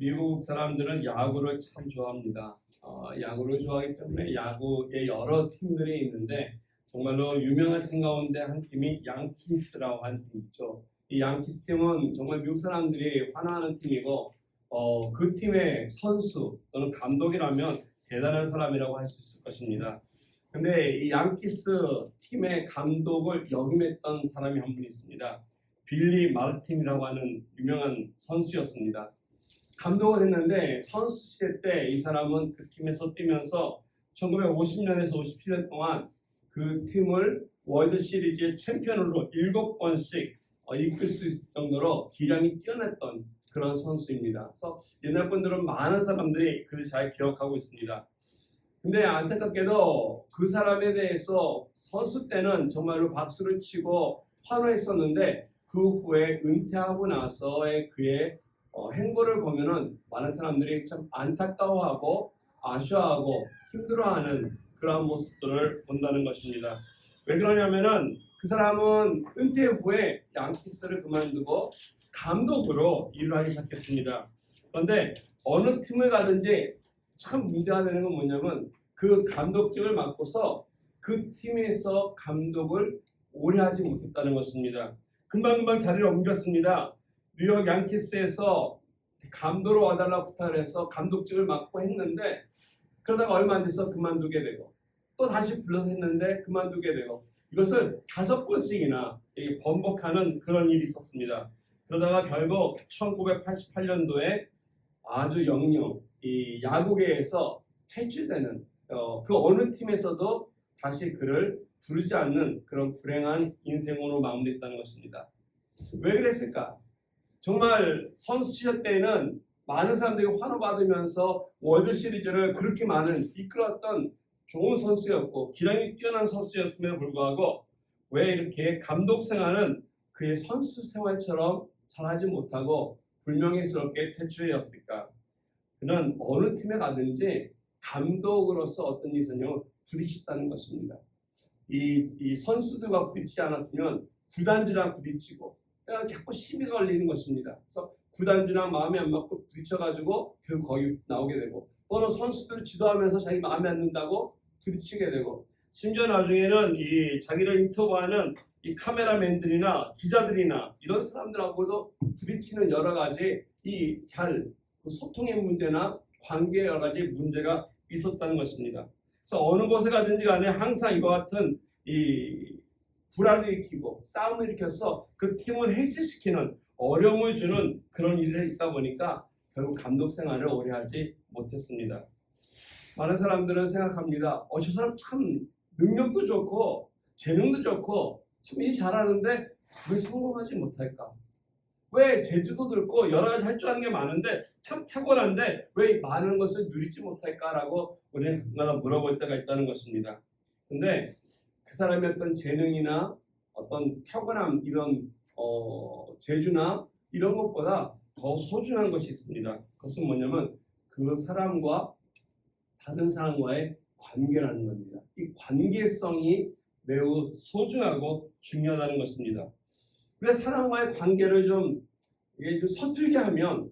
미국 사람들은 야구를 참 좋아합니다. 야구를 좋아하기 때문에 야구에 여러 팀들이 있는데 정말로 유명한 팀 가운데 한 팀이 양키스라고 하는 팀이 있죠. 이 양키스 팀은 정말 미국 사람들이 환호하는 팀이고 그 팀의 선수 또는 감독이라면 대단한 사람이라고 할 수 있을 것입니다. 근데 이 양키스 팀의 감독을 역임했던 사람이 한 분 있습니다. 빌리 마르틴이라고 하는 유명한 선수였습니다. 감독을 했는데 선수 시절 때 이 사람은 그 팀에서 뛰면서 1950년에서 57년 동안 그 팀을 월드 시리즈의 챔피언으로 7번씩 이끌 수 있을 정도로 기량이 뛰어났던 그런 선수입니다. 그래서 옛날 분들은 많은 사람들이 그를 잘 기억하고 있습니다. 근데 안타깝게도 그 사람에 대해서 선수 때는 정말로 박수를 치고 환호했었는데 그 후에 은퇴하고 나서의 그의 행보를 보면은 많은 사람들이 참 안타까워하고 아쉬워하고 힘들어하는 그러한 모습들을 본다는 것입니다. 왜 그러냐면은 그 사람은 은퇴 후에 양키스를 그만두고 감독으로 일을 하기 시작했습니다. 그런데 어느 팀을 가든지 참 문제가 되는 건 뭐냐면 그 감독직을 맡고서 그 팀에서 감독을 오래 하지 못했다는 것입니다. 금방금방 자리를 옮겼습니다. 뉴욕 양키스에서 감독으로 와달라고 부탁을 해서 감독직을 맡고 했는데 그러다가 얼마 안 돼서 그만두게 되고 또 다시 불러서 했는데 그만두게 되고 이것을 5번씩이나 번복하는 그런 일이 있었습니다. 그러다가 결국 1988년도에 아주 영영 이 야구계에서 퇴출되는 그 어느 팀에서도 다시 그를 부르지 않는 그런 불행한 인생으로 마무리했다는 것입니다. 왜 그랬을까? 정말 선수 시절 때에는 많은 사람들이 환호받으면서 월드 시리즈를 그렇게 많은 이끌었던 좋은 선수였고 기량이 뛰어난 선수였음에도 불구하고 왜 이렇게 감독 생활은 그의 선수 생활처럼 잘하지 못하고 불명예스럽게 퇴출되었을까? 그는 어느 팀에 가든지 감독으로서 어떤 일이냐면 부딪혔다는 것입니다. 이 선수들과 부딪히지 않았으면 구단주랑 부딪히고 자꾸 시비가 걸리는 것입니다. 그래서 구단주랑 마음에 안 맞고 부딪혀가지고 결국 거기 나오게 되고 또는 선수들을 지도하면서 자기 마음에 안 든다고 부딪히게 되고 심지어 나중에는 이 자기를 인터뷰하는 이 카메라맨들이나 기자들이나 이런 사람들하고도 부딪히는 여러 가지 소통의 문제나 관계의 여러 가지 문제가 있었다는 것입니다. 그래서 어느 곳에 가든지 간에 항상 이와 같은 불화를 일으키고 싸움을 일으켜서 그 팀을 해체시키는 어려움을 주는 그런 일이 있다 보니까 결국 감독 생활을 오래 하지 못했습니다. 많은 사람들은 생각합니다. 저 사람 참 능력도 좋고 재능도 좋고 참 일 잘하는데 왜 성공하지 못할까? 왜 재주도 들고 여러 가지 할 줄 아는 게 많은데 참 탁월한데 왜 많은 것을 누리지 못할까라고 우리는 가끔가다 물어볼 때가 있다는 것입니다. 근데 그 사람의 어떤 재능이나 어떤 탁월함 이런 재주나 이런 것보다 더 소중한 것이 있습니다. 그것은 뭐냐면 그 사람과 다른 사람과의 관계라는 겁니다. 이 관계성이 매우 소중하고 중요하다는 것입니다. 그래서 사람과의 관계를 좀 서툴게 하면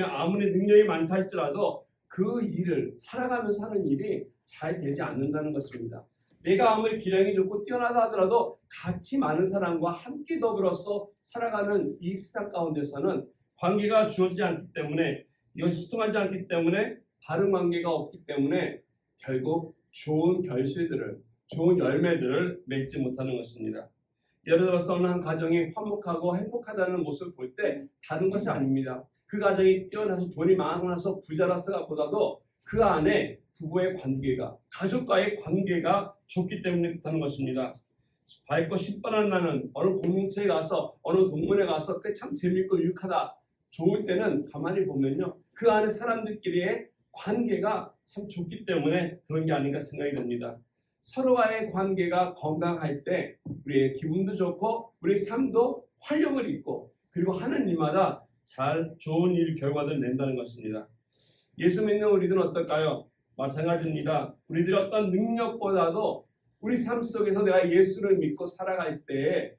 아무리 능력이 많다 할지라도 그 일을 살아가면서 하는 일이 잘 되지 않는다는 것입니다. 내가 아무리 기량이 좋고 뛰어나다 하더라도 같이 많은 사람과 함께 더불어서 살아가는 이 세상 가운데서는 관계가 주어지지 않기 때문에 이것이 소통하지 않기 때문에 바른 관계가 없기 때문에 결국 좋은 결실들을 좋은 열매들을 맺지 못하는 것입니다. 예를 들어서 어느 한 가정이 화목하고 행복하다는 모습을 볼 때 다른 것이 아닙니다. 그 가정이 뛰어나서 돈이 많아서 부자라서가 보다도 그 안에 부부의 관계가 가족과의 관계가 좋기 때문에 그렇다는 것입니다. 밝고 신선한 나는 어느 공동체에 가서 어느 동문회 가서 참 재밌고 유익하다 좋을 때는 가만히 보면요 그 안에 사람들끼리의 관계가 참 좋기 때문에 그런 게 아닌가 생각이 듭니다. 서로와의 관계가 건강할 때 우리의 기분도 좋고 우리 삶도 활력을 입고 그리고 하는 일마다 잘 좋은 일 결과를 낸다는 것입니다. 예수 믿는 우리들은 어떨까요? 마찬가지입니다. 우리들의 어떤 능력보다도 우리 삶 속에서 내가 예수를 믿고 살아갈 때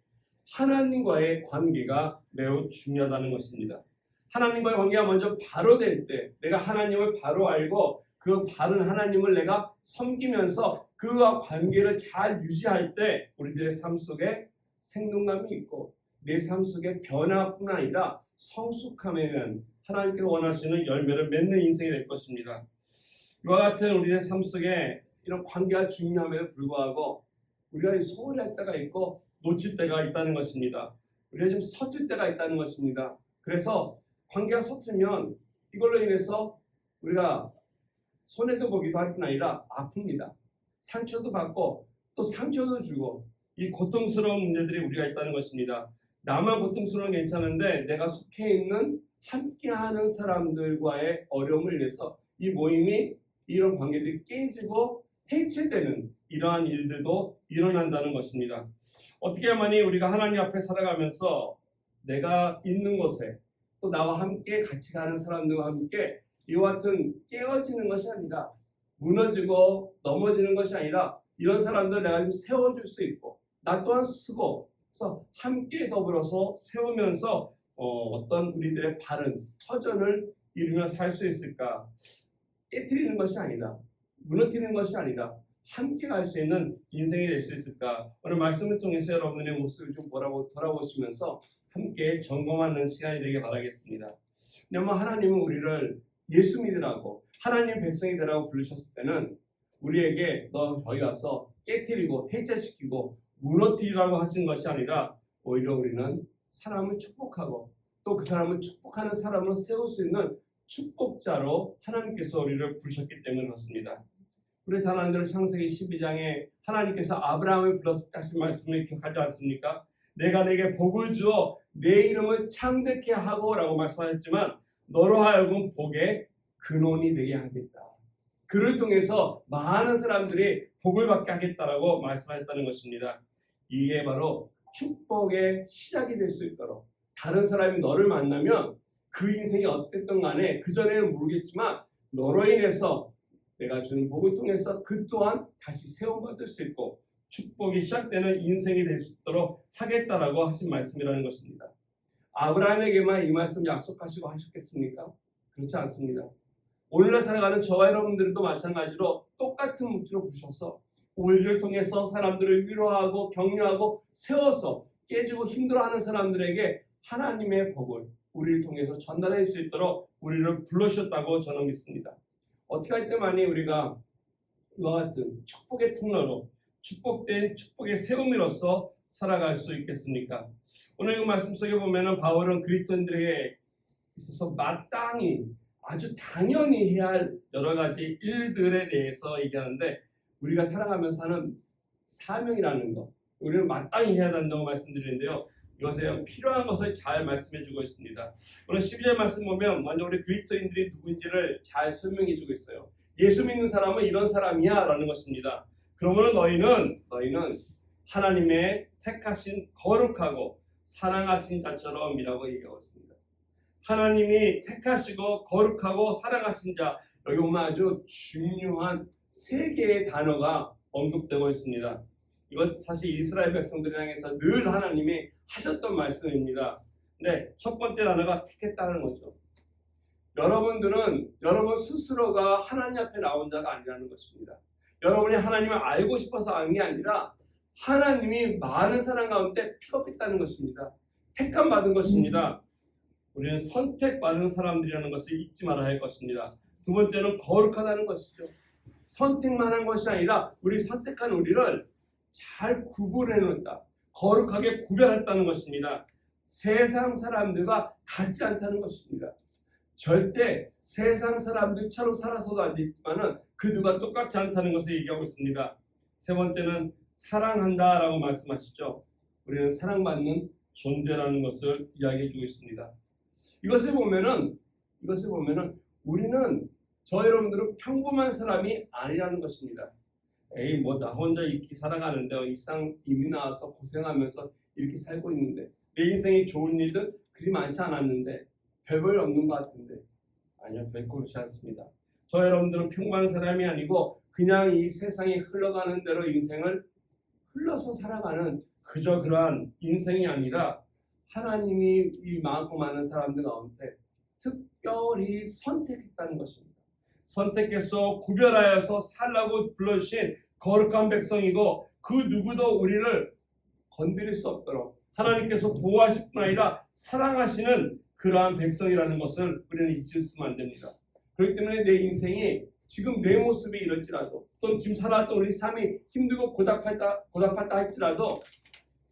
하나님과의 관계가 매우 중요하다는 것입니다. 하나님과의 관계가 먼저 바로 될 때, 내가 하나님을 바로 알고 그 바른 하나님을 내가 섬기면서 그와 관계를 잘 유지할 때 우리들의 삶 속에 생동감이 있고 내 삶 속에 변화뿐 아니라 성숙함에 대한 하나님께서 원하시는 열매를 맺는 인생이 될 것입니다. 이와 같은 우리의 삶 속에 이런 관계가 중요함에도 불구하고 우리가 소홀히 할 때가 있고 놓칠 때가 있다는 것입니다. 우리가 좀 서툴 때가 있다는 것입니다. 그래서 관계가 서툴면 이걸로 인해서 우리가 손해도 보기도 할 뿐 아니라 아픕니다. 상처도 받고 또 상처도 주고 이 고통스러운 문제들이 우리가 있다는 것입니다. 나만 고통스러운 건 괜찮은데 내가 속해 있는 함께하는 사람들과의 어려움을 인해서 이 모임이 이런 관계들이 깨지고 해체되는 이러한 일들도 일어난다는 것입니다. 어떻게 하면이 우리가 하나님 앞에 살아가면서 내가 있는 곳에 또 나와 함께 같이 가는 사람들과 함께 이와 같은 깨어지는 것이 아니라 무너지고 넘어지는 것이 아니라 이런 사람들 내가 좀 세워줄 수 있고 나 또한 쓰고 그래서 함께 더불어서 세우면서 어떤 우리들의 바른 터전을 이루며 살 수 있을까? 깨트리는 것이 아니다. 무너뜨리는 것이 아니라 함께 갈 수 있는 인생이 될 수 있을까? 오늘 말씀을 통해서 여러분의 모습을 좀 돌아보시면서 함께 점검하는 시간이 되길 바라겠습니다. 왜냐하면 하나님은 우리를 예수 믿으라고 하나님 백성이 되라고 부르셨을 때는 우리에게 너 저기 와서 깨트리고 해체시키고 무너뜨리라고 하신 것이 아니라 오히려 우리는 사람을 축복하고 또 그 사람을 축복하는 사람으로 세울 수 있는 축복자로 하나님께서 우리를 부르셨기 때문에 그렇습니다. 우리 잘 아는 대로 창세기 12장에 하나님께서 아브라함을 불렀을 때 하신 말씀을 기억하지 않습니까? 내가 내게 복을 주어 내 이름을 창대케 하고 라고 말씀하셨지만 너로 하여금 복의 근원이 되게 하겠다. 그를 통해서 많은 사람들이 복을 받게 하겠다라고 말씀하셨다는 것입니다. 이게 바로 축복의 시작이 될 수 있도록 다른 사람이 너를 만나면 그 인생이 어땠든 간에 그전에는 모르겠지만 너로 인해서 내가 주는 복을 통해서 그 또한 다시 세움받을 수 있고 축복이 시작되는 인생이 될 수 있도록 하겠다라고 하신 말씀이라는 것입니다. 아브라함에게만 이 말씀 약속하시고 하셨겠습니까? 그렇지 않습니다. 오늘날 살아가는 저와 여러분들도 마찬가지로 똑같은 목표로 부르셔서 우리를 통해서 사람들을 위로하고 격려하고 세워서 깨지고 힘들어하는 사람들에게 하나님의 복을 우리를 통해서 전달할 수 있도록 우리를 불러주셨다고 저는 믿습니다. 어떻게 할 때만이 우리가 이와 같은 축복의 통로로 축복된 축복의 세움으로서 살아갈 수 있겠습니까? 오늘 이 말씀 속에 보면은 바울은 그리스도인들에게 있어서 마땅히 아주 당연히 해야 할 여러 가지 일들에 대해서 얘기하는데 우리가 살아가면서 하는 사명이라는 것 우리는 마땅히 해야 한다고 말씀드리는데요. 이것에 필요한 것을 잘 말씀해주고 있습니다. 오늘 12절 말씀 보면 먼저 우리 그리스도인들이 누군지를 잘 설명해주고 있어요. 예수 믿는 사람은 이런 사람이야 라는 것입니다. 그러므로 너희는 하나님의 택하신 거룩하고 사랑하신 자처럼이라고 얘기하고 있습니다. 하나님이 택하시고 거룩하고 사랑하신 자 여기 보면 아주 중요한 세 개의 단어가 언급되고 있습니다. 이건 사실 이스라엘 백성들 향해서 늘 하나님이 하셨던 말씀입니다. 근데 첫 번째 단어가 택했다는 거죠. 여러분들은 여러분 스스로가 하나님 앞에 나온 자가 아니라는 것입니다. 여러분이 하나님을 알고 싶어서 아는 게 아니라 하나님이 많은 사람 가운데 픽업했다는 것입니다. 택함 받은 것입니다. 우리는 선택받은 사람들이라는 것을 잊지 말아야 할 것입니다. 두 번째는 거룩하다는 것이죠. 선택만 한 것이 아니라 우리 선택한 우리를 잘 구분해놓는다. 거룩하게 구별했다는 것입니다. 세상 사람들과 같지 않다는 것입니다. 절대 세상 사람들처럼 살아서도 안 되지만은 그들과 똑같지 않다는 것을 얘기하고 있습니다. 세 번째는 사랑한다라고 말씀하시죠. 우리는 사랑받는 존재라는 것을 이야기해주고 있습니다. 이것을 보면은 우리는 저 여러분들은 평범한 사람이 아니라는 것입니다. 에이 뭐 나 혼자 이렇게 살아가는데 이상 이미 나와서 고생하면서 이렇게 살고 있는데 내 인생에 좋은 일들 그리 많지 않았는데 별볼 없는 것 같은데 아니요 결코 그렇지 않습니다. 저 여러분들은 평범한 사람이 아니고 그냥 이 세상이 흘러가는 대로 인생을 흘러서 살아가는 그저 그러한 인생이 아니라 하나님이 이 많고 많은 사람들 가운데 특별히 선택했다는 것입니다. 선택해서 구별하여서 살라고 불러주신 거룩한 백성이고 그 누구도 우리를 건드릴 수 없도록 하나님께서 보호하실 뿐 아니라 사랑하시는 그러한 백성이라는 것을 우리는 잊을 수는 안 됩니다. 그렇기 때문에 내 인생이 지금 내 모습이 이럴지라도 또 지금 살아왔던 우리 삶이 힘들고 고달팠다 할지라도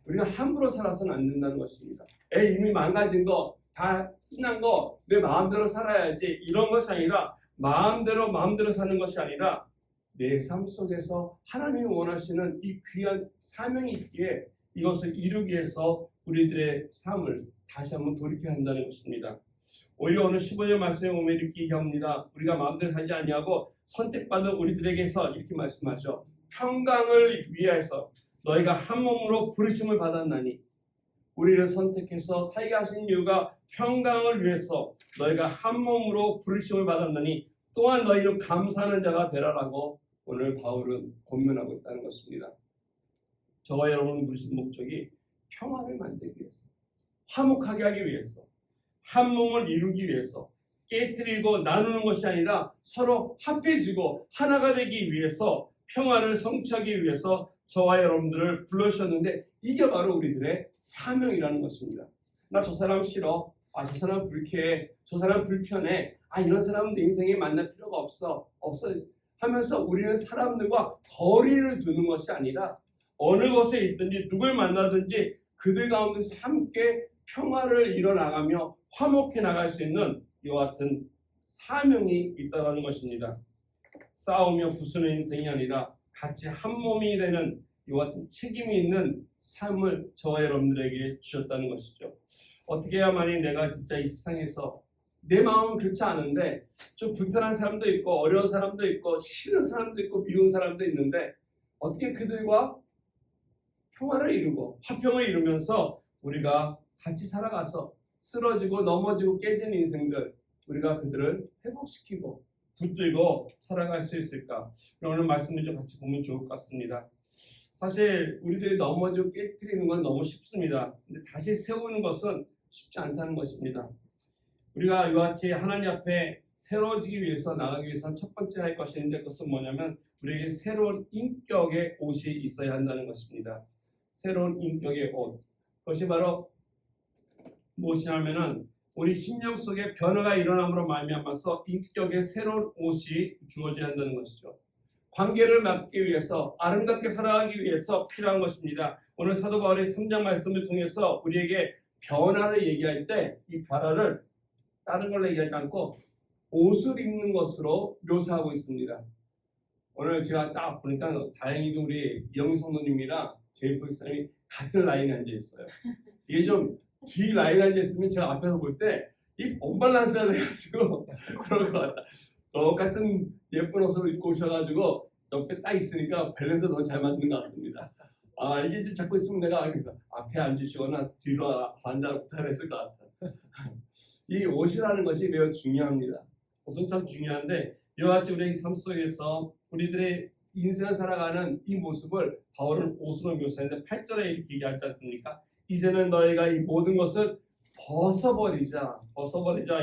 우리가 함부로 살아서는 안 된다는 것입니다. 이미 망가진 거, 다 끝난 거, 내 마음대로 살아야지 이런 것이 아니라 마음대로 사는 것이 아니라 내 삶 속에서 하나님이 원하시는 이 귀한 사명이 있기에 이것을 이루기 위해서 우리들의 삶을 다시 한번 돌이켜야 한다는 것입니다. 오히려 오늘 15절 말씀에 보면 이렇게 얘기합니다. 우리가 마음대로 살지 아니하고 선택받은 우리들에게서 이렇게 말씀하죠. 평강을 위하여서 너희가 한 몸으로 부르심을 받았나니 우리를 선택해서 살게 하신 이유가 평강을 위해서 너희가 한 몸으로 부르심을 받았나니 또한 너희는 감사하는 자가 되라라고 오늘 바울은 권면하고 있다는 것입니다. 저와 여러분을 부르신 목적이 평화를 만들기 위해서, 화목하게 하기 위해서, 한 몸을 이루기 위해서, 깨뜨리고 나누는 것이 아니라 서로 합해지고 하나가 되기 위해서, 평화를 성취하기 위해서 저와 여러분들을 불러주셨는데 이게 바로 우리들의 사명이라는 것입니다. 나 저 사람 싫어, 저 사람 불쾌해, 저 사람 불편해, 이런 사람은 내 인생에 만날 필요가 없어 하면서 우리는 사람들과 거리를 두는 것이 아니라 어느 곳에 있든지 누굴 만나든지 그들 가운데서 함께 평화를 이뤄나가며 화목해 나갈 수 있는 이와 같은 사명이 있다는 것입니다. 싸우며 부수는 인생이 아니라 같이 한 몸이 되는 이와 같은 책임이 있는 삶을 저와 여러분들에게 주셨다는 것이죠. 어떻게 해야만이 내가 진짜 이 세상에서 내 마음은 그렇지 않은데 좀 불편한 사람도 있고 어려운 사람도 있고 싫은 사람도 있고 미운 사람도 있는데 어떻게 그들과 평화를 이루고 화평을 이루면서 우리가 같이 살아가서 쓰러지고 넘어지고 깨진 인생들 우리가 그들을 회복시키고 붙들고 살아갈 수 있을까? 오늘 말씀을 좀 같이 보면 좋을 것 같습니다. 사실 우리들이 넘어지고 깨뜨리는 건 너무 쉽습니다. 근데 다시 세우는 것은 쉽지 않다는 것입니다. 우리가 이와 같이 하나님 앞에 새로워지기 위해서 나가기 위해서는 첫 번째 할 것이 있는데 그것은 뭐냐면 우리에게 새로운 인격의 옷이 있어야 한다는 것입니다. 새로운 인격의 옷. 그것이 바로 무엇이냐면은 우리 심령 속에 변화가 일어남으로 말미암아서 인격의 새로운 옷이 주어져야 한다는 것이죠. 관계를 맺기 위해서 아름답게 살아가기 위해서 필요한 것입니다. 오늘 사도 바울의 3장 말씀을 통해서 우리에게 변화를 얘기할 때 이 변화를 다른 걸로 얘기하지 않고 옷을 입는 것으로 묘사하고 있습니다. 오늘 제가 딱 보니까 다행히도 우리 이영희 성도님이랑 제이프 목사님이 같은 라인에 앉아 있어요. 이게 좀 뒤 라인에 앉아 있으면 제가 앞에서 볼 때 이 언밸런스가 돼가지고 그럴 것 같다. 똑같은 예쁜 옷을 입고 오셔가지고 옆에 딱 있으니까 밸런스 너무 잘 맞는 것 같습니다. 이게 좀 자꾸 있으면 내가 앞에 앉으시거나 뒤로 앉아 부탁했을 것 같다. 이 옷이라는 것이 매우 중요합니다. 옷은 참 중요한데 이와 같이 우리의 삶 속에서 우리들의 인생을 살아가는 이 모습을 바울은 옷으로 묘사했는데 8절에 이렇게 얘기하지 않습니까? 이제는 너희가 이 모든 것을 벗어버리자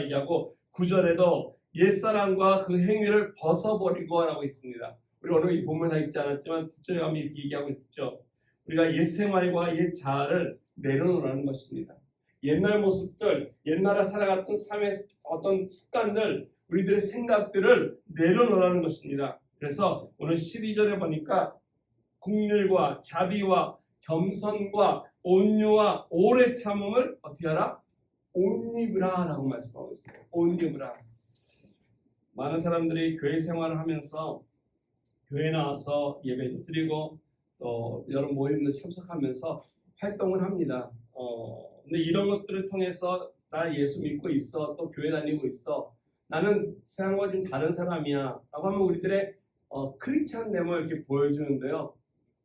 얘기하고 9절에도 옛사람과 그 행위를 벗어버리고 하라고 있습니다. 우리 오늘 이 본문에 읽지 않았지만 9절에 가면 이렇게 얘기하고 있었죠. 우리가 옛 생활과 옛 자아를 내려놓으라는 것입니다. 옛날 모습들, 옛날에 살아갔던 삶의 어떤 습관들, 우리들의 생각들을 내려놓으라는 것입니다. 그래서 오늘 12절에 보니까 긍휼과 자비와 겸손과 온유와 오래 참음을 어떻게 하라? 옷 입으라 라고 말씀하고 있어요. 옷 입으라. 많은 사람들이 교회 생활을 하면서 교회 나와서 예배도 드리고 또 여러 모임도 참석하면서 활동을 합니다. 근데 이런 것들을 통해서 나 예수 믿고 있어, 또 교회 다니고 있어, 나는 세상과 좀 다른 사람이야 라고 하면 우리들의 크리스찬됨을 이렇게 보여주는데요.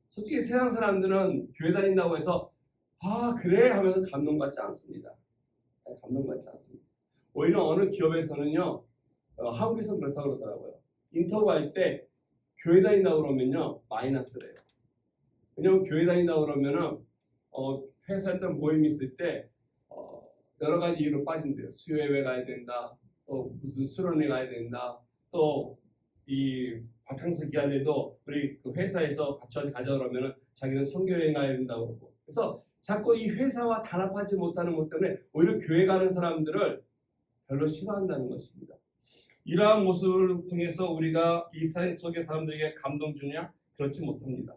솔직히 세상 사람들은 교회 다닌다고 해서 그래 하면서 감동받지 않습니다. 감동받지 않습니다. 오히려 어느 기업에서는요, 한국에서 그렇다고 그러더라고요. 인터뷰할 때 교회 다닌다고 그러면요 마이너스래요. 왜냐면 교회 다닌다고 그러면은 회사에 모임이 있을 때 여러 가지 이유로 빠진대요. 수요예배 가야 된다, 또 무슨 수련회 가야 된다. 또 이 바캉스 기간에도 우리 그 회사에서 같이 어디 가자 그러면은 자기는 선교여행 가야 된다고 그러고. 그래서 자꾸 이 회사와 단합하지 못하는 것 때문에 오히려 교회 가는 사람들을 별로 싫어한다는 것입니다. 이러한 모습을 통해서 우리가 이 세상 속의 사람들에게 감동 주냐? 그렇지 못합니다.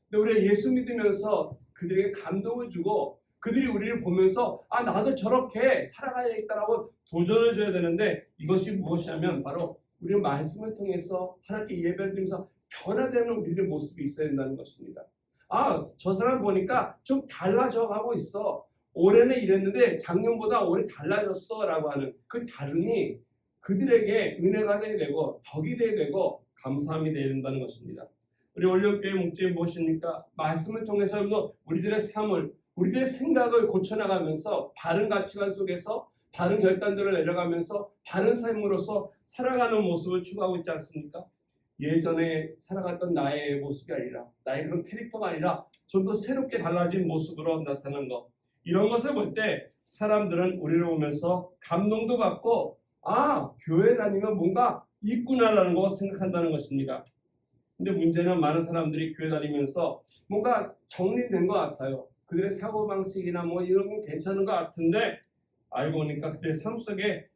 근데 우리가 예수 믿으면서 그들에게 감동을 주고 그들이 우리를 보면서 아 나도 저렇게 살아가야겠다라고 도전을 줘야 되는데 이것이 무엇이냐면 바로 우리는 말씀을 통해서 하나님께 예배를 드리면서 변화되는 우리의 모습이 있어야 된다는 것입니다. 아, 저 사람 보니까 좀 달라져 가고 있어. 올해는 이랬는데 작년보다 올해 달라졌어 라고 하는 그 다름이 그들에게 은혜가 되게 되고 덕이 되게 되고 감사함이 되어야 된다는 것입니다. 우리 올림교회 목적이 무엇입니까? 말씀을 통해서 우리들의 삶을 우리들의 생각을 고쳐나가면서 바른 가치관 속에서 바른 결단들을 내려가면서 바른 삶으로서 살아가는 모습을 추구하고 있지 않습니까? 예전에 살아갔던 나의 모습이 아니라 나의 그런 캐릭터가 아니라 좀 더 새롭게 달라진 모습으로 나타난 것 이런 것을 볼 때 사람들은 우리를 보면서 감동도 받고 아 교회 다니면 뭔가 있구나라는 거 생각한다는 것입니다. 근데 문제는 많은 사람들이 교회 다니면서 뭔가 정리된 것 같아요. 그들의 사고방식이나 뭐 이런 건 괜찮은 것 같은데 알고 보니까 그들의 삶 속에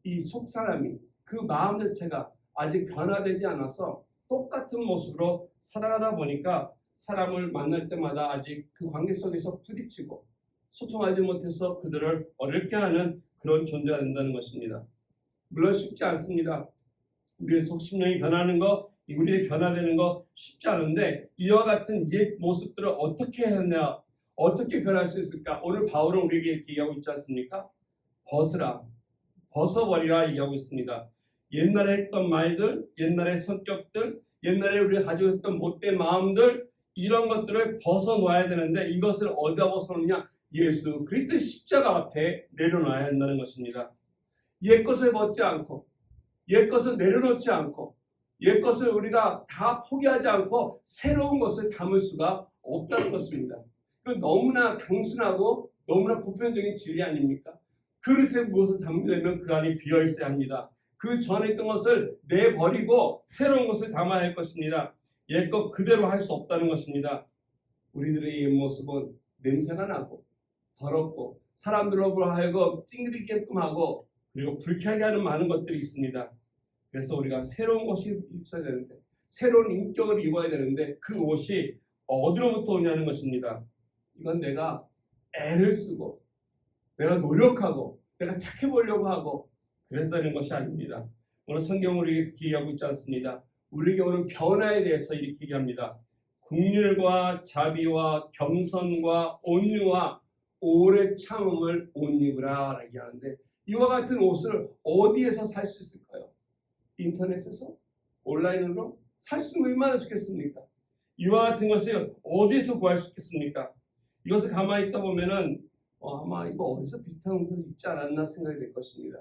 이 속사람이 그 마음 자체가 아직 변화되지 않아서 똑같은 모습으로 살아가다 보니까 사람을 만날 때마다 아직 그 관계 속에서 부딪히고 소통하지 못해서 그들을 어렵게 하는 그런 존재가 된다는 것입니다. 물론 쉽지 않습니다. 우리의 속심령이 변하는 거, 우리의 변화되는 거 쉽지 않은데 이와 같은 옛 모습들을 어떻게 했냐, 어떻게 변할 수 있을까? 오늘 바울은 우리에게 이렇게 얘기하고 있지 않습니까? 벗으라, 벗어버리라 얘기하고 있습니다. 옛날에 했던 말들, 옛날의 성격들, 옛날에 우리가 가지고 있었던 못된 마음들 이런 것들을 벗어놓아야 되는데 이것을 어디다 벗어놓느냐? 예수 그리스도의 십자가 앞에 내려놔야 한다는 것입니다. 옛 것을 벗지 않고 옛 것을 내려놓지 않고 옛 것을 우리가 다 포기하지 않고 새로운 것을 담을 수가 없다는 것입니다. 그 너무나 단순하고 너무나 보편적인 진리 아닙니까? 그릇에 무엇을 담으려면 그 안이 비어 있어야 합니다. 그 전에 있던 것을 내버리고 새로운 것을 담아야 할 것입니다. 옛것 그대로 할 수 없다는 것입니다. 우리들의 옛 모습은 냄새가 나고 더럽고 사람들로 하여금 찡그리게끔 하고 그리고 불쾌하게 하는 많은 것들이 있습니다. 그래서 우리가 새로운 것이 있어야 되는데 새로운 인격을 입어야 되는데 그 옷이 어디로부터 오냐는 것입니다. 이건 내가 애를 쓰고 내가 노력하고 내가 착해 보려고 하고 그래서 되는 것이 아닙니다. 오늘 성경은 우리에게 얘기하고 있지 않습니다. 우리에게 오는 변화에 대해서 이렇게 얘기합니다. 긍휼과 자비와 겸손과 온유와 오래 참음을 옷 입으라 얘기하는데 이와 같은 옷을 어디에서 살 수 있을까요? 인터넷에서? 온라인으로? 살 수 있는 얼마나 좋겠습니까? 이와 같은 것을 어디에서 구할 수 있겠습니까? 이것을 가만히 있다 보면은 아마 이거 어디서 비슷한 것을 읽지 않았나 생각이 될 것입니다.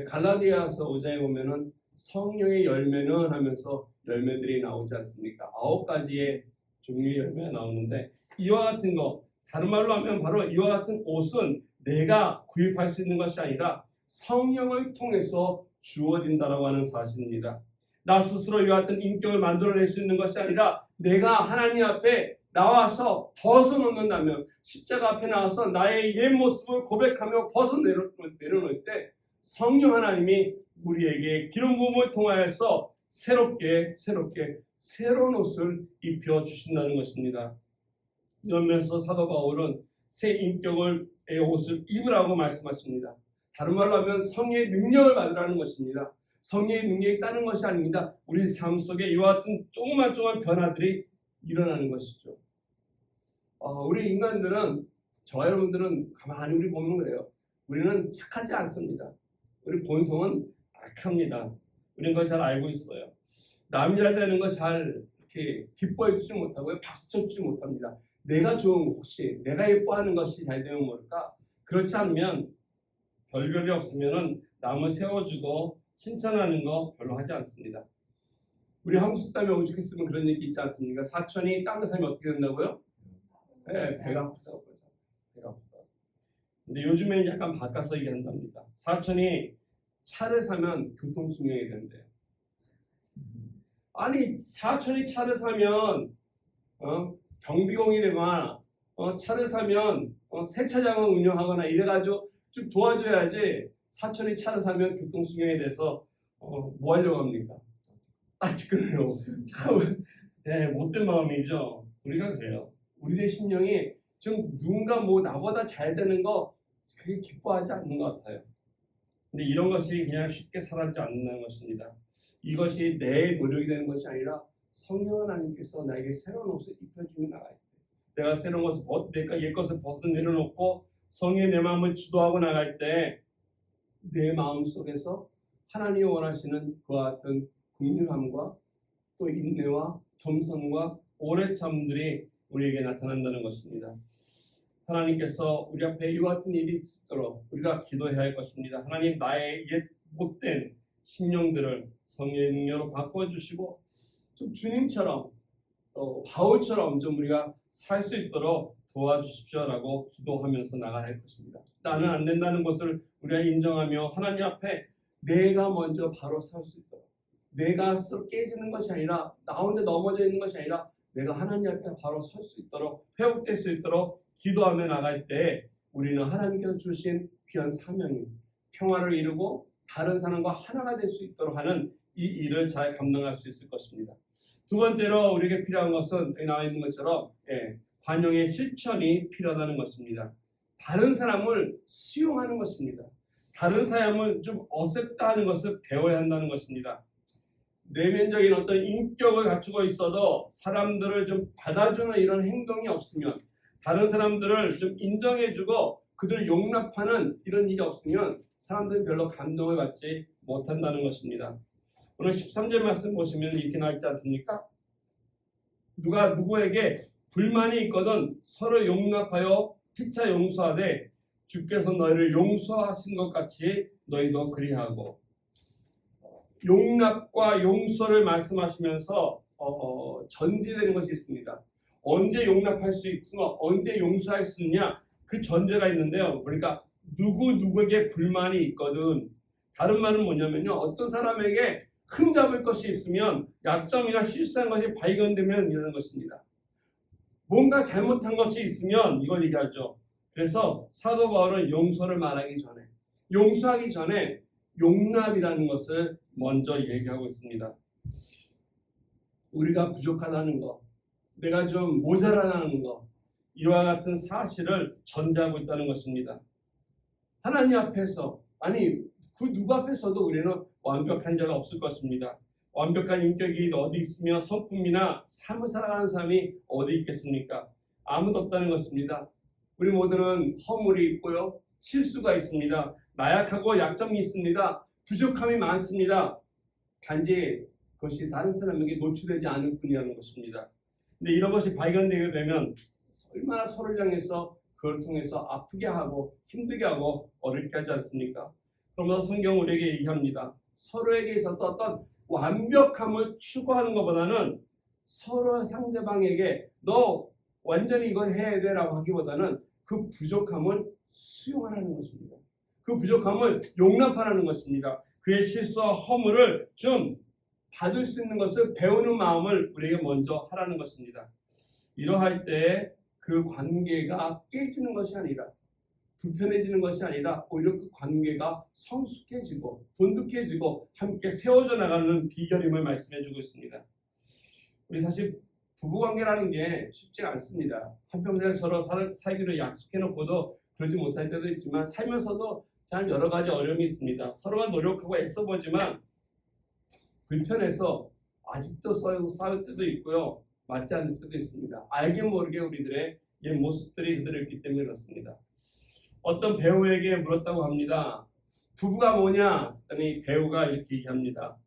갈라디아서 5장에 보면은 성령의 열매는 하면서 열매들이 나오지 않습니까? 9가지의 종류의 열매가 나오는데 이와 같은 거 다른 말로 하면 바로 이와 같은 옷은 내가 구입할 수 있는 것이 아니라 성령을 통해서 주어진다라고 하는 사실입니다. 나 스스로 이와 같은 인격을 만들어낼 수 있는 것이 아니라 내가 하나님 앞에 나와서 벗어놓는다면 십자가 앞에 나와서 나의 옛 모습을 고백하며 내려놓을 때 성령 하나님이 우리에게 기름 부음을 통하여서 새롭게 새로운 옷을 입혀 주신다는 것입니다. 이러면서 사도 바울은 새 인격의 옷을 입으라고 말씀하십니다. 다른 말로 하면 성령의 능력을 받으라는 것입니다. 성령의 능력이 있다는 것이 아닙니다. 우리 삶 속에 이와 같은 조그만 변화들이 일어나는 것이죠. 우리 인간들은 저와 여러분들은 가만히 우리 보면 그래요. 우리는 착하지 않습니다. 우리 본성은 악합니다. 우리는 그걸 잘 알고 있어요. 남이 잘 되는 거 잘 이렇게 기뻐해 주지 못하고 박수 쳐주지 못합니다. 내가 좋은 혹시 내가 예뻐하는 것이 잘 되면 모를까? 그렇지 않으면 별별이 없으면은 남을 세워주고 칭찬하는 거 별로 하지 않습니다. 우리 한국 속담에 오죽했으면 그런 얘기 있지 않습니까? 사촌이 땅을 살면 어떻게 된다고요? 네, 배가 아프다고 그러죠. 배가 아프다. 근데 요즘에는 약간 바꿔서 얘기한답니다. 사촌이 차를 사면 교통수명이 된대요. 아니 사촌이 차를 사면 경비공이 되거나 차를 사면 세차장을 운영하거나 이래가지고 좀 도와줘야지. 사촌이 차를 사면 교통수명에 대해서 뭐 하려고 합니까? 그래요. 네, 못된 마음이죠. 우리가 그래요. 우리의 심령이 좀 누군가 뭐 나보다 잘 되는 거 그게 기뻐하지 않는 것 같아요. 근데 이런 것이 그냥 쉽게 사라지지 않는다는 것입니다. 이것이 내 노력이 되는 것이 아니라 성령 하나님께서 나에게 새로운 옷을 입혀주며 나가야 돼. 내가 새로운 것을 내가 옛 것을 벗어 내려놓고 성령의 내 마음을 주도하고 나갈 때 내 마음 속에서 하나님이 원하시는 그와 같은 긍휼함과 또 인내와 겸손과 오래 참들이 우리에게 나타난다는 것입니다. 하나님께서 우리 앞에 이와 같은 일이 있도록 우리가 기도해야 할 것입니다. 하나님 나의 옛 못된 심령들을 성령의 능력으로 바꿔주시고 좀 주님처럼 바울처럼 좀 우리가 살 수 있도록 도와주십시오라고 기도하면서 나가야 할 것입니다. 나는 안 된다는 것을 우리가 인정하며 하나님 앞에 내가 먼저 바로 설 수 있도록 내가 깨지는 것이 아니라 나 혼자 넘어져 있는 것이 아니라 내가 하나님 앞에 바로 설 수 있도록 회복될 수 있도록 기도하며 나갈 때 우리는 하나님께서 주신 귀한 사명인 평화를 이루고 다른 사람과 하나가 될 수 있도록 하는 이 일을 잘 감당할 수 있을 것입니다. 두 번째로 우리에게 필요한 것은 여기 나와 있는 것처럼 관용의 실천이 필요하다는 것입니다. 다른 사람을 수용하는 것입니다. 다른 사람을 좀 어색다 하는 것을 배워야 한다는 것입니다. 내면적인 어떤 인격을 갖추고 있어도 사람들을 좀 받아주는 이런 행동이 없으면 다른 사람들을 좀 인정해주고 그들을 용납하는 이런 일이 없으면 사람들은 별로 감동을 받지 못한다는 것입니다. 오늘 13절 말씀 보시면 이렇게 나와 있지 않습니까? 누가 누구에게 불만이 있거든 서로 용납하여 피차 용서하되 주께서 너희를 용서하신 것 같이 너희도 그리하고. 용납과 용서를 말씀하시면서 전제되는 것이 있습니다. 언제 용납할 수 있고 언제 용서할 수 있냐 그 전제가 있는데요. 그러니까 누구에게 불만이 있거든. 다른 말은 뭐냐면요. 어떤 사람에게 흠잡을 것이 있으면 약점이나 실수한 것이 발견되면 이러는 것입니다. 뭔가 잘못한 것이 있으면 이걸 얘기하죠. 그래서 사도 바울은 용서를 말하기 전에 용서하기 전에 용납이라는 것을 먼저 얘기하고 있습니다. 우리가 부족하다는 것, 내가 좀 모자라다는 것, 이와 같은 사실을 전제하고 있다는 것입니다. 하나님 앞에서 그 누구 앞에서도 우리는 완벽한 자가 없을 것입니다. 완벽한 인격이 어디 있으며 성품이나 삶을 살아가는 사람이 어디 있겠습니까? 아무도 없다는 것입니다. 우리 모두는 허물이 있고요. 실수가 있습니다. 나약하고 약점이 있습니다. 부족함이 많습니다. 단지 그것이 다른 사람에게 노출되지 않을 뿐이라는 것입니다. 근데 이런 것이 발견되게 되면 얼마나 서로를 향해서 그걸 통해서 아프게 하고 힘들게 하고 어렵게 하지 않습니까? 그러면서 성경은 우리에게 얘기합니다. 서로에게 있어서 어떤 완벽함을 추구하는 것보다는 서로 상대방에게 너 완전히 이거 해야 돼 라고 하기보다는 그 부족함을 수용하라는 것입니다. 그 부족함을 용납하라는 것입니다. 그의 실수와 허물을 좀 받을 수 있는 것을 배우는 마음을 우리에게 먼저 하라는 것입니다. 이러할 때 그 관계가 깨지는 것이 아니라 불편해지는 것이 아니라 오히려 그 관계가 성숙해지고 돈독해지고 함께 세워져 나가는 비결임을 말씀해주고 있습니다. 우리 사실 부부관계라는 게 쉽지 않습니다. 한평생 서로 살기로 약속해놓고도 그러지 못할 때도 있지만 살면서도 참 여러 가지 어려움이 있습니다. 서로가 노력하고 애써보지만 불편해서 아직도 싸울 때도 있고요. 맞지 않을 때도 있습니다. 알게 모르게 우리들의 옛 모습들이 그대로 있기 때문에 그렇습니다. 어떤 배우에게 물었다고 합니다. 부부가 뭐냐? 그랬더니 배우가 이렇게 얘기합니다.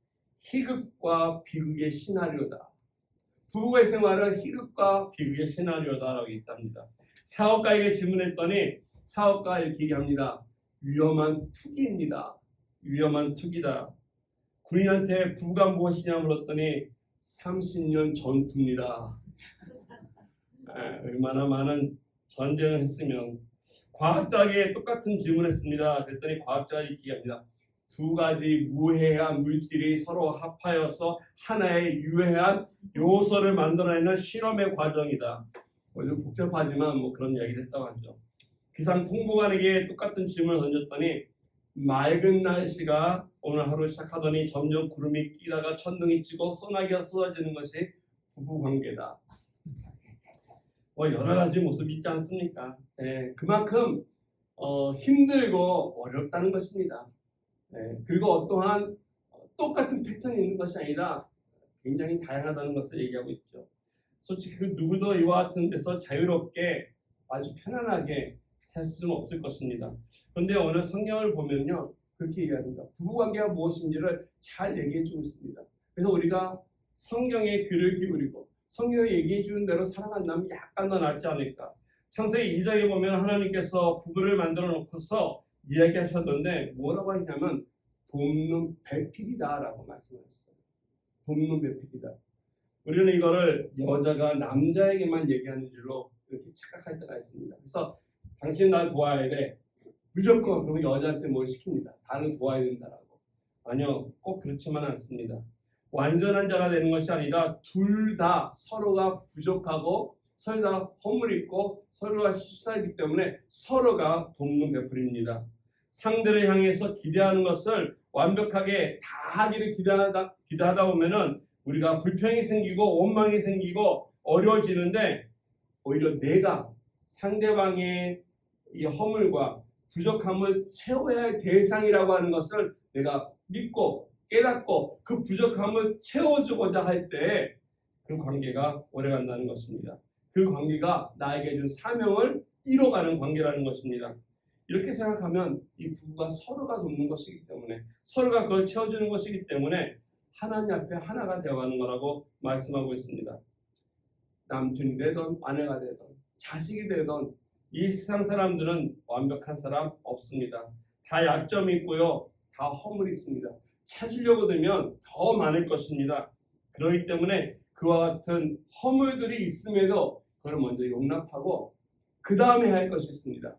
희극과 비극의 시나리오다. 부부의 생활은 희극과 비극의 시나리오다라고 있답니다. 사업가에게 질문했더니 사업가 이렇게 얘기합니다. 위험한 투기입니다. 위험한 투기다. 군인한테 부부가 무엇이냐 물었더니 30년 전투입니다. 얼마나 많은 전쟁을 했으면. 과학자에게 똑같은 질문을 했습니다. 그랬더니 과학자가 이렇게 얘기합니다. 두 가지 무해한 물질이 서로 합하여서 하나의 유해한 요소를 만들어내는 실험의 과정이다. 좀 복잡하지만 뭐 그런 이야기를 했다고 하죠. 기상 통보관에게 똑같은 질문을 던졌더니 맑은 날씨가 오늘 하루 시작하더니 점점 구름이 끼다가 천둥이 치고 소나기가 쏟아지는 것이 부부관계다. 여러 가지 모습이 있지 않습니까? 그만큼 힘들고 어렵다는 것입니다. 그리고 어떠한 똑같은 패턴이 있는 것이 아니라 굉장히 다양하다는 것을 얘기하고 있죠. 솔직히 그 누구도 이와 같은 데서 자유롭게 아주 편안하게 살 수는 없을 것입니다. 그런데 오늘 성경을 보면요, 그렇게 얘기합니다. 부부관계가 무엇인지를 잘 얘기해주고 있습니다. 그래서 우리가 성경에 귀를 기울이고 성경이 얘기해주는 대로 살아간다면 약간 더 낫지 않을까. 창세기 2장에 보면 하나님께서 부부를 만들어 놓고서 이야기하셨는데 뭐라고 하냐면 돕는 배필이다라고 말씀하셨어요. 돕는 배필이다. 우리는 이거를 여자가 남자에게만 얘기하는 줄로 이렇게 착각할 때가 있습니다. 그래서 당신 날 도와야 돼. 무조건 그러면 여자한테 뭘 시킵니다. 나는 도와야 된다라고. 아니요, 꼭 그렇지만 않습니다. 완전한 자가 되는 것이 아니라 둘 다 서로가 부족하고 서로가 허물이 있고 서로가 실수하기 때문에 서로가 돕는 베풀입니다. 상대를 향해서 기대하는 것을 완벽하게 다 하기를 기대하다 보면은 우리가 불평이 생기고 원망이 생기고 어려워지는데 오히려 내가 상대방의 이 허물과 부족함을 채워야 할 대상이라고 하는 것을 내가 믿고 깨닫고 그 부족함을 채워주고자 할 때 그 관계가 오래간다는 것입니다. 그 관계가 나에게 준 사명을 이뤄가는 관계라는 것입니다. 이렇게 생각하면 이 부부가 서로가 돕는 것이기 때문에 서로가 그걸 채워주는 것이기 때문에 하나님 앞에 하나가 되어가는 거라고 말씀하고 있습니다. 남편이 되던 아내가 되던 자식이 되던 이 세상 사람들은 완벽한 사람 없습니다. 다 약점이 있고요. 다 허물이 있습니다. 찾으려고 들면 더 많을 것입니다. 그렇기 때문에 그와 같은 허물들이 있음에도 그걸 먼저 용납하고 그 다음에 할 것이 있습니다.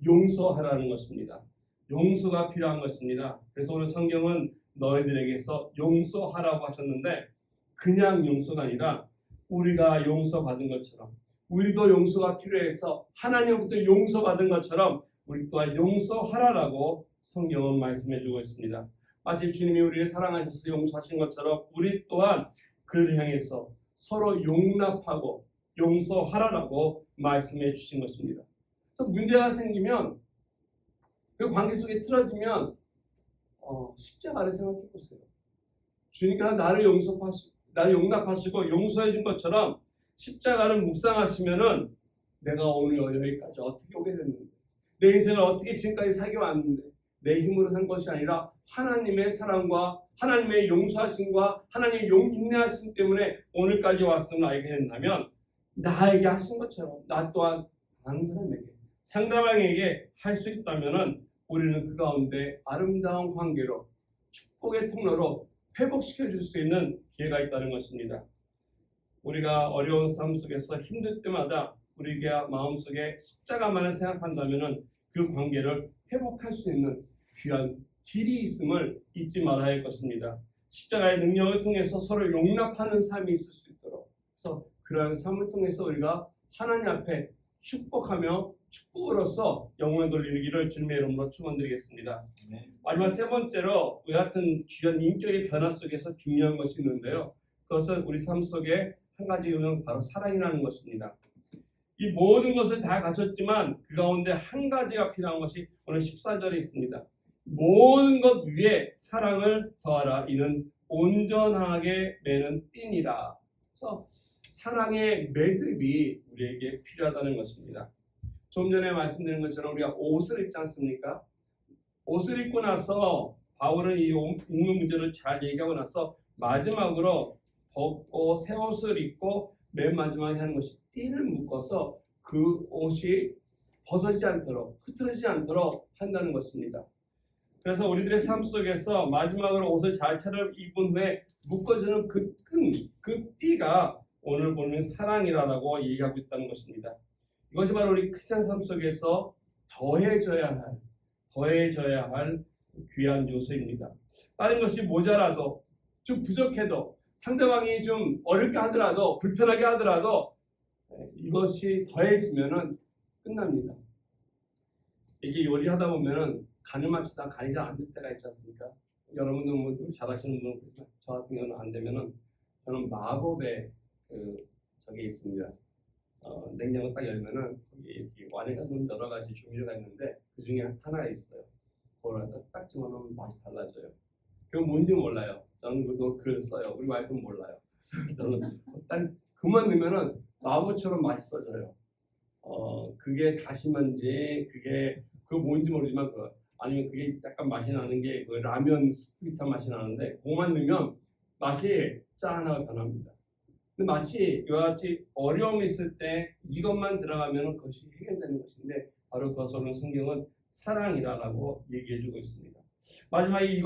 용서하라는 것입니다. 용서가 필요한 것입니다. 그래서 오늘 성경은 너희들에게서 용서하라고 하셨는데 그냥 용서가 아니라 우리가 용서받은 것처럼 우리도 용서가 필요해서 하나님부터 용서받은 것처럼 우리 또한 용서하라라고 성경은 말씀해주고 있습니다. 마치 주님이 우리를 사랑하셔서 용서하신 것처럼 우리 또한 그를 향해서 서로 용납하고 용서하라라고 말씀해 주신 것입니다. 그래서 문제가 생기면 그 관계 속에 틀어지면 십자가를 생각해 보세요. 주님께서 나를 용납하시고 용서해 준 것처럼 십자가를 묵상하시면은 내가 오늘 여기까지 어떻게 오게 됐는데 내 인생을 어떻게 지금까지 살아왔는데 내 힘으로 산 것이 아니라 하나님의 사랑과 하나님의 용서하심과 하나님의 인내하심 때문에 오늘까지 왔음을 알게 된다면 나에게 하신 것처럼 나 또한 다른 사람에게 상대방에게 할 수 있다면은 우리는 그 가운데 아름다운 관계로 축복의 통로로 회복시켜 줄 수 있는 기회가 있다는 것입니다. 우리가 어려운 삶 속에서 힘들 때마다 우리가 마음속에 십자가만을 생각한다면은 그 관계를 회복할 수 있는 귀한 길이 있음을 잊지 말아야 할 것입니다. 십자가의 능력을 통해서 서로 용납하는 삶이 있을 수 있도록 그래서 그러한 삶을 통해서 우리가 하나님 앞에 축복하며 축복으로서 영광을 돌리기를 주님의 이름으로 축원드리겠습니다. 마지막 세 번째로 이 같은 주연 인격의 변화 속에서 중요한 것이 있는데요. 그것은 우리 삶 속에 한 가지 이유는 바로 사랑이라는 것입니다. 이 모든 것을 다 갖췄지만 그 가운데 한 가지가 필요한 것이 오늘 14절에 있습니다. 모든 것 위에 사랑을 더하라. 이는 온전하게 매는 띠니라. 그래서 사랑의 매듭이 우리에게 필요하다는 것입니다. 좀 전에 말씀드린 것처럼 우리가 옷을 입지 않습니까? 옷을 입고 나서 바울은 이 입는 문제를 잘 얘기하고 나서 마지막으로 벗고 새 옷을 입고 맨 마지막에 하는 것이 띠를 묶어서 그 옷이 벗어지지 않도록 흐트러지지 않도록 한다는 것입니다. 그래서 우리들의 삶 속에서 마지막으로 옷을 잘 차려 입은 후에 묶어지는 그 띠가 오늘 보는 사랑이라고 얘기하고 있다는 것입니다. 이것이 바로 우리 크리스찬 삶 속에서 더해져야 할 귀한 요소입니다. 다른 것이 모자라도 좀 부족해도 상대방이 좀 어렵게 하더라도 불편하게 하더라도 이것이 더해지면은 끝납니다. 이게 요리하다 보면은 간을 맞추다 간이 잘 안 될 때가 있지 않습니까? 여러분들 뭐 잘하시는 분은 그렇지만 저 같은 경우는 안 되면은 저는 마법의 저게 있습니다. 냉장고 딱 열면은 거기 이렇게 안에가 여러 가지 조미료가 있는데 그 중에 하나가 있어요. 그걸 딱 집어넣으면 맛이 달라져요. 그건 뭔지 몰라요. 저는 그걸 써요. 우리 와이프는 몰라요. 저는 딱 그만 넣으면은 마법처럼 맛있어져요. 그게 다시마인지 그거 뭔지 모르지만 아니면 그게 약간 맛이 나는 게 그 라면 스프릿한 맛이 나는데 그것만 넣으면 맛이 짠하고 변합니다. 근데 마치 이와 같이 어려움이 있을 때 이것만 들어가면 그것이 해결되는 것인데 바로 그것은 성경은 사랑이라고 얘기해주고 있습니다. 마지막에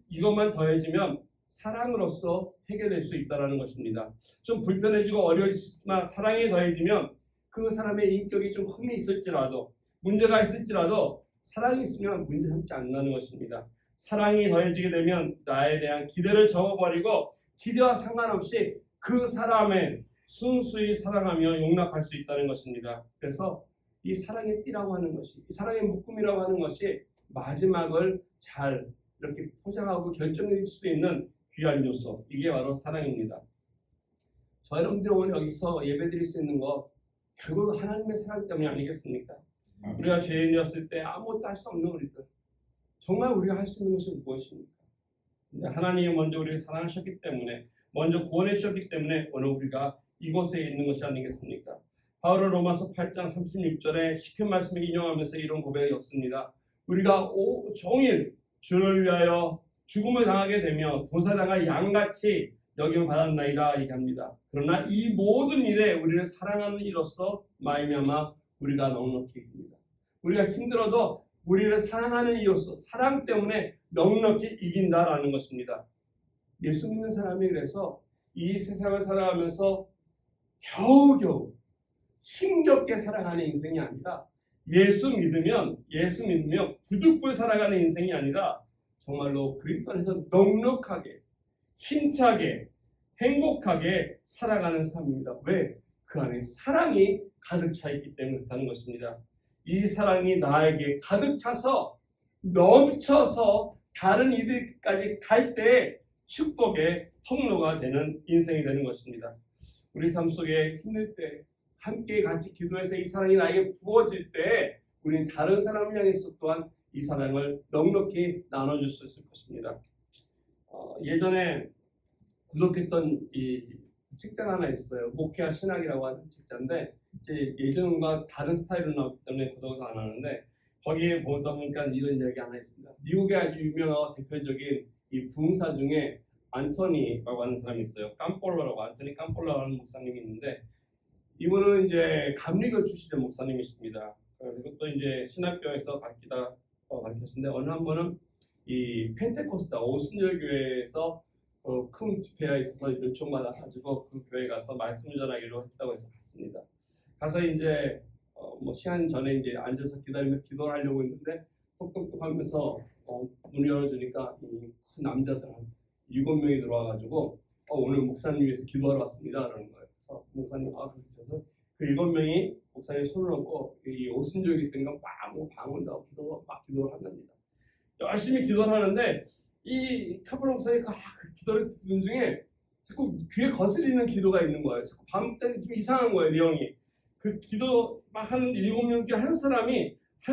이것만 더해지면 사랑으로서 해결될 수 있다는 것입니다. 좀 불편해지고 어려우지만 사랑이 더해지면 그 사람의 인격이 좀 흠이 있을지라도 문제가 있을지라도 사랑이 있으면 문제 삼지 않는다는 것입니다. 사랑이 더해지게 되면 나에 대한 기대를 접어버리고 기대와 상관없이 그 사람을 순수히 사랑하며 용납할 수 있다는 것입니다. 그래서 이 사랑의 띠라고 하는 것이, 이 사랑의 묶음이라고 하는 것이 마지막을 잘 이렇게 포장하고 결정해줄 수 있는 귀한 요소, 이게 바로 사랑입니다. 저 여러분들 오늘 여기서 예배드릴 수 있는 거 결국 하나님의 사랑 때문이 아니겠습니까? 우리가 죄인이었을 때 아무것도 할 수 없는 우리들, 정말 우리가 할 수 있는 것이 무엇입니까? 근데 하나님이 먼저 우리를 사랑하셨기 때문에, 먼저 구원해 주셨기 때문에 오늘 우리가 이곳에 있는 것이 아니겠습니까? 바울은 로마서 8장 36절에 시편 말씀을 인용하면서 이런 고백을 겪습니다. 우리가 종일 주를 위하여 죽음을 당하게 되며 도사당할 양같이 여김을 받았나이다 얘기합니다. 그러나 이 모든 일에 우리를 사랑하는 이로써 말미암아 우리가 넉넉히 이깁니다. 우리가 힘들어도 우리를 사랑하는 이로써 사랑 때문에 넉넉히 이긴다라는 것입니다. 예수 믿는 사람이 그래서 이 세상을 살아가면서 겨우겨우 힘겹게 살아가는 인생이 아니라 예수 믿으면 부득불 살아가는 인생이 아니라 정말로 그리스도 안에서 넉넉하게 힘차게 행복하게 살아가는 삶입니다. 왜? 그 안에 사랑이 가득 차 있기 때문에 그렇다는 것입니다. 이 사랑이 나에게 가득 차서 넘쳐서 다른 이들까지 갈 때 축복의 통로가 되는 인생이 되는 것입니다. 우리 삶 속에 힘들 때 함께 같이 기도해서 이 사랑이 나에게 부어질 때 우리는 다른 사람을 향해서 또한 이 사랑을 넉넉히 나눠줄 수 있을 것입니다. 예전에 구독했던 이 책자가 하나 있어요. 목회와 신학이라고 하는 책자인데 이제 예전과 다른 스타일로 나왔기 때문에 구독을 안 하는데 거기에 보다 보니까 이런 이야기 하나 있습니다. 미국의 아주 유명하고 대표적인 이 부흥사 중에 안토니라고 하는 사람이 있어요. 안토니 깜폴러라고 하는 목사님이 있는데 이분은 이제 감리교 출신의 목사님이십니다. 그리고 또 이제 신학교에서 가르쳤는데 어느 한 번은 이 펜테코스타 오순절교회에서 큰 집회가 있어서 요청받아가지고 그 교회 가서 말씀을 전하기로 했다고 해서 갔습니다. 가서 이제 뭐 시간 전에 이제 앉아서 기다리며 기도를 하려고 했는데 똑똑똑 하면서 문을 열어주니까 큰 남자들 한 7명이 들어와가지고 오늘 목사님 위해서 기도하러 왔습니다 그러는 거예요. 그래서 목사님 그러셔서 그 7명이 목사님 손을 얹고 이 오순절기 때인가 막 방언다고 기도를 한답니다. 열심히 기도를 하는데 이 카톨릭 목사님 그 기도를 듣는 중에 자꾸 귀에 거슬리는 기도가 있는 거예요. 자꾸 밤 때는 좀 이상한 거예요, 내용이. 그 기도 막 하는 7명 중에 한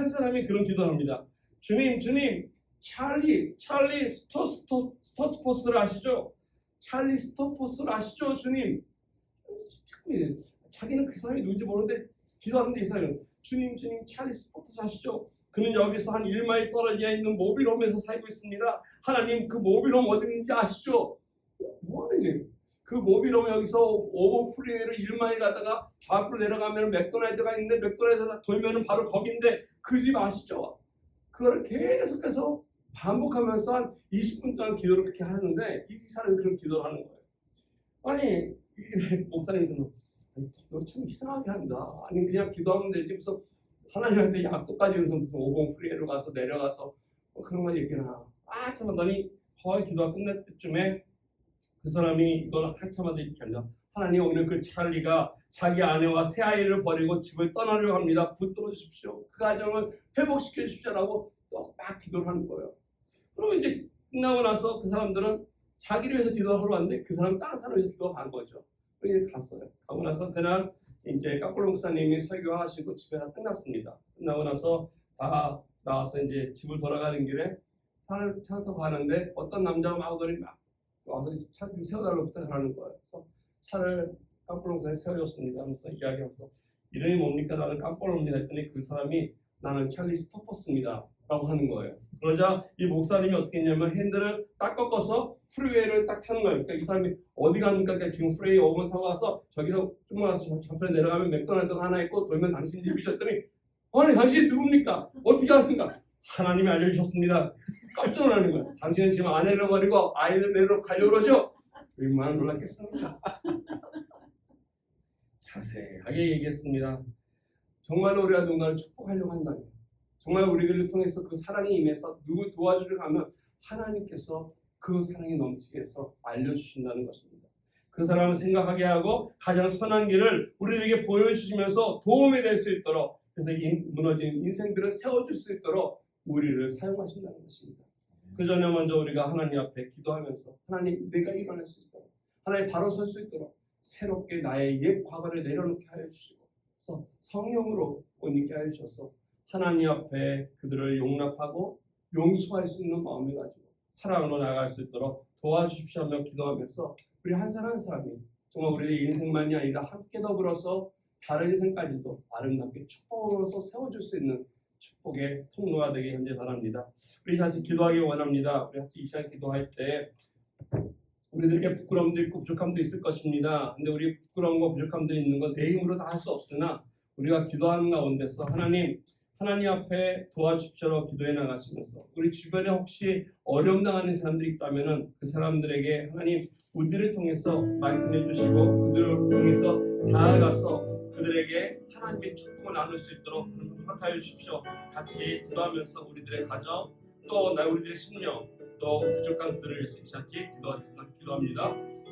사람이 그런 기도를 합니다. 주님, 찰리 스토포스를 아시죠? 찰리 스토포스를 아시죠, 주님? 자기는 그 사람이 누군지 모르는데 기도하는데 이 사람은 주님, 찰리 스토포스 아시죠? 그는 여기서 한 1마일 떨어져 있는 모빌홈에서 살고 있습니다. 하나님 그 모빌홈 어디 있는지 아시죠? 뭐하는지 그 모빌홈 여기서 오버 프리웨이로 1마일 가다가 저 앞으로 내려가면 맥도날드가 있는데 맥도날드 돌면은 바로 거긴데 그 집 아시죠? 그걸 계속해서 반복하면서 한 20분 동안 기도를 그렇게 하는데 이 사람이 그런 기도를 하는 거예요. 아니 목사님들은 기도를 참 이상하게 한다. 아니 그냥 기도하면 되지 무슨 하나님한테 약도까지 무슨 오봉 프리웨이로 가서 내려가서 그런 걸 얘기를 하나. 참 하더니 거의 기도가 끝날 때쯤에 그 사람이 이걸 한참 하다 이렇게 한다. 하나님, 오늘 그 찰리가 자기 아내와 새 아이를 버리고 집을 떠나려고 합니다. 붙들어 주십시오. 그 가정을 회복시켜 주십시오라고 또 막 기도를 하는 거예요. 그리고 이제 끝나고 나서 그 사람들은 자기를 위해서 기도하러 왔는데 그 사람은 다른 사람을 위해서 기도가 간 거죠. 그래서 갔어요. 가고 나서 그날 이제 까폴로 목사님이 설교하시고 집회가 끝났습니다. 끝나고 나서 다 나와서 이제 집을 돌아가는 길에 차를 타고 가는데 어떤 남자가 막 오더니 막 와서 차 좀 세워달라고 부탁하는 거예요. 그래서 차를 까폴로 목사님이 세워줬습니다. 하면서 이야기하면서 이름이 뭡니까? 나는 까폴로입니다. 했더니 그 사람이 나는 찰리 스토퍼스입니다. 라고 하는 거예요. 그러자 이 목사님이 어떻게 했냐면 핸들을 딱 꺾어서 프리웨이를 딱 타는 거예요. 그러니까 이 사람이 어디 갑니까? 그러니까 지금 프리웨이 5번 타고 와서 저기서 조금만 와서 좌편에 내려가면 맥도날드가 하나 있고 돌면 당신 집이죠. 했더니 아니 당신이 누굽니까? 어떻게 하십니까? 하나님이 알려주셨습니다. 깜짝 놀라는 거예요. 당신은 지금 아내를 버리고 아이를 내려 가려고 그러죠? 얼마나 놀랐겠습니까? 자세하게 얘기했습니다. 정말로 우리가 누군가를 축복하려고 한다면, 정말 우리들을 통해서 그 사랑이 임해서 누구 도와주려고 하면 하나님께서 그 사랑이 넘치게 해서 알려주신다는 것입니다. 그 사람을 생각하게 하고 가장 선한 길을 우리에게 보여주시면서 도움이 될 수 있도록, 그래서 무너진 인생들을 세워줄 수 있도록 우리를 사용하신다는 것입니다. 그 전에 먼저 우리가 하나님 앞에 기도하면서 하나님, 내가 일어날 수 있도록, 하나님 바로 설 수 있도록 새롭게 나의 옛 과거를 내려놓게 하여 주시고, 그래서 성령으로 옷 입게 하여 주셔서 하나님 앞에 그들을 용납하고 용서할 수 있는 마음을 가지고 사랑으로 나아갈 수 있도록 도와주십시오 하며 기도하면서 우리 한 사람 한 사람이 정말 우리의 인생만이 아니라 함께 더불어서 다른 인생까지도 아름답게 축복으로서 세워줄 수 있는 축복의 통로가 되게 현재 바랍니다. 우리 같이 기도하기 원합니다. 우리 같이 이 시간 기도할 때 우리들에게 부끄러움도 있고 부족함도 있을 것입니다. 근데 우리 부끄러움과 부족함도 있는 건 내 힘으로 다 할 수 없으나 우리가 기도하는 가운데서 하나님 앞에 도와주십시오 기도해 나가시면서 우리 주변에 혹시 어려움 당하는 사람들이 있다면 그 사람들에게 하나님 우리를 통해서 말씀해 주시고 그들을 통해서 나아가서 그들에게 하나님의 축복을 나눌 수 있도록 허락하여 주십시오. 같이 기도하면서 우리들의 가정 또 우리들의 심령 또 부족한 그들을 위해서 기도하겠습니다. 기도합니다.